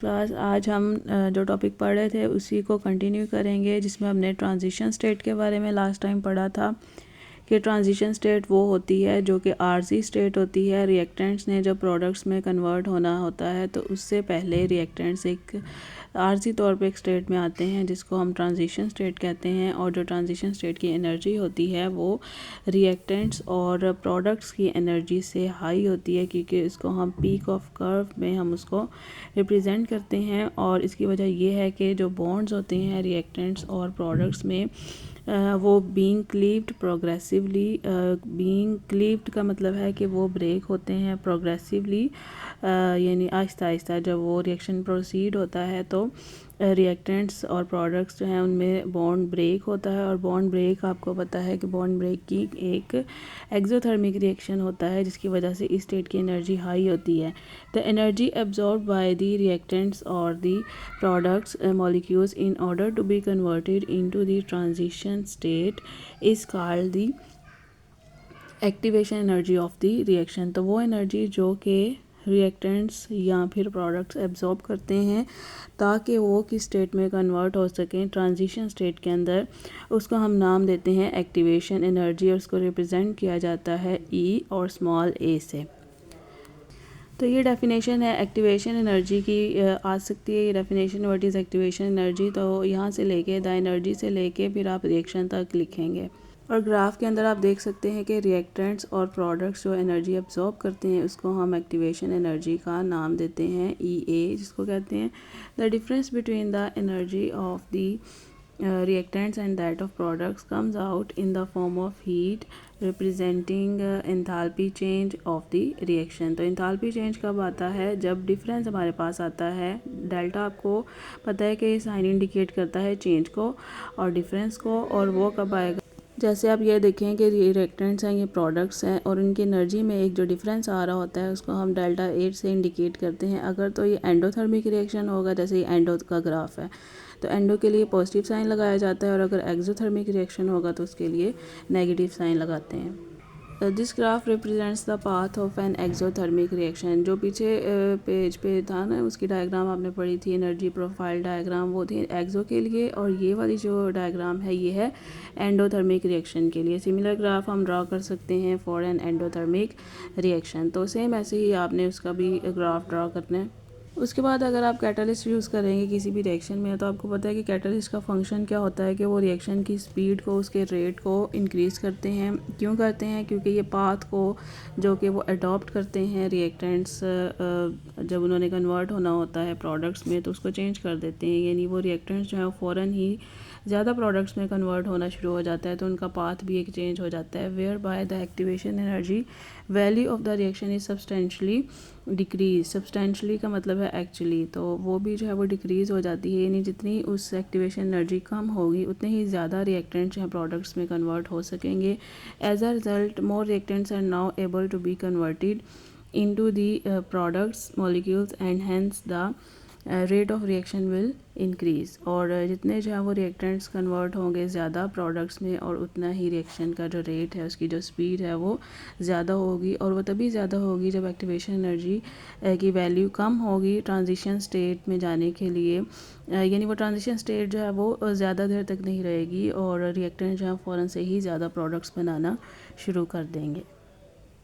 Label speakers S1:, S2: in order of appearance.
S1: Class आज हम जो टॉपिक पढ़ रहे थे उसी को कंटिन्यू करेंगे, जिसमें हमने ट्रांजिशन स्टेट के बारे में लास्ट टाइम पढ़ा था कि ट्रांजिशन स्टेट वो होती है जो कि आरजी स्टेट होती है। रिएक्टेंट्स ने जब प्रोडक्ट्स में कन्वर्ट होना होता है तो उससे पहले रिएक्टेंट्स एक आरजी तौर पे एक स्टेट में आते हैं जिसको हम ट्रांजिशन स्टेट कहते हैं। और जो ट्रांजिशन स्टेट की एनर्जी होती है वो रिएक्टेंट्स और प्रोडक्ट्स की एनर्जी से हाई होती है, क्योंकि इसको हम पीक ऑफ कर्व में हम उसको रिप्रेजेंट करते हैं। और इसकी वजह ये है कि जो बॉन्ड्स होते हैं रिएक्टेंट्स और प्रोडक्ट्स में वो being cleaved progressively, being cleaved का मतलब है कि वो ब्रेक होते हैं प्रोग्रेसिवली, यानी आहिस्ता आहिस्ता जब वो रिएक्शन प्रोसीड होता है तो रिएक्टेंट्स और प्रोडक्ट्स जो हैं उनमें बॉन्ड ब्रेक होता है। और बॉन्ड ब्रेक आपको पता है कि बॉन्ड ब्रेक की एक एक्सोथर्मिक रिएक्शन होता है जिसकी वजह से इस स्टेट की एनर्जी हाई होती है। The energy absorb by the reactants और the products molecules in order to be converted into the transition state is called the activation energy of the reaction. तो वो एनर्जी जो कि रिएक्टेंट्स या फिर प्रोडक्ट्स एब्जॉर्ब करते हैं ताकि वो किस स्टेट में कन्वर्ट हो सकें ट्रांजिशन स्टेट के अंदर, उसको हम नाम देते हैं एक्टिवेशन एनर्जी। और उसको रिप्रेजेंट किया जाता है ई और स्मॉल ए से। तो ये डेफिनेशन है एक्टिवेशन एनर्जी की आ सकती है। ये definition what is activation energy, तो यहाँ से लेके द एनर्जी से लेके फिर आप रिएक्शन तक लिखेंगे। और ग्राफ के अंदर आप देख सकते हैं कि रिएक्टेंट्स और प्रोडक्ट्स जो एनर्जी एब्जॉर्ब करते हैं उसको हम एक्टिवेशन एनर्जी का नाम देते हैं ई ए, जिसको कहते हैं the difference between the energy of the reactants and that of products comes out in the form of heat representing enthalpy change of the reaction। तो enthalpy change कब आता है? जब डिफरेंस हमारे पास आता है। डेल्टा आपको पता है कि साइन इंडिकेट करता है चेंज को और डिफरेंस को, और वो कब आएगा? जैसे आप ये देखें कि रिएक्टेंट्स हैं, ये प्रोडक्ट्स हैं और उनकी एनर्जी में एक जो डिफरेंस आ रहा होता है उसको हम डेल्टा 8 से इंडिकेट करते हैं। अगर तो ये एंडोथर्मिक रिएक्शन होगा, जैसे ये एंडो का ग्राफ है, तो एंडो के लिए पॉजिटिव साइन लगाया जाता है, और अगर एक्सोथर्मिक रिएक्शन होगा तो उसके लिए नेगेटिव साइन लगाते हैं। This graph represents the path of an exothermic reaction. जो पीछे पेज पे था ना, उसकी डायग्राम आपने पढ़ी थी, एनर्जी प्रोफाइल डायग्राम, वो थी एक्सो के लिए, और ये वाली जो डायग्राम है ये है एंडोथर्मिक रिएक्शन के लिए। सिमिलर ग्राफ हम ड्रा कर सकते हैं फॉर एन एंडोथर्मिक रिएक्शन। तो सेम ऐसे ही आपने उसका भी ग्राफ ड्रा करना है। उसके बाद अगर आप कैटलिस्ट यूज़ करेंगे किसी भी रिएक्शन में, तो आपको पता है कि कैटलिस्ट का फंक्शन क्या होता है कि वो रिएक्शन की स्पीड को, उसके रेट को इंक्रीज़ करते हैं। क्यों करते हैं? क्योंकि ये पाथ को जो कि वो अडॉप्ट करते हैं रिएक्टेंट्स जब उन्होंने कन्वर्ट होना होता है प्रोडक्ट्स में, तो उसको चेंज कर देते हैं। यानी वो रिएक्टेंट्स जो है फ़ौरन ही ज़्यादा प्रोडक्ट्स में कन्वर्ट होना शुरू हो जाता है, तो उनका पाथ भी एक चेंज हो जाता है। Whereby the activation energy value of the reaction is substantially decrease. Substantially का मतलब है एक्चुअली, तो वो भी जो है वो डिक्रीज़ हो जाती है। यानी जितनी उस एक्टिवेशन एनर्जी कम होगी उतने ही ज़्यादा रिएक्टेंट्स जो है प्रोडक्ट्स में कन्वर्ट हो सकेंगे। As a result more reactants are now able to be converted into the products molecules and hence the rate of reaction will increase. और जितने जो है वो रिएक्टेंट्स कन्वर्ट होंगे ज़्यादा प्रोडक्ट्स में, और उतना ही रिएक्शन का जो रेट है, उसकी जो स्पीड है वो ज़्यादा होगी। और वो तभी ज़्यादा होगी जब एक्टिवेशन एनर्जी की वैल्यू कम होगी ट्रांजिशन स्टेट में जाने के लिए। यानी वो ट्रांजिशन स्टेट जो है वो ज़्यादा देर तक नहीं रहेगी और रिएक्टेंट जो है फ़ौरन से ही ज़्यादा प्रोडक्ट्स बनाना शुरू कर देंगे।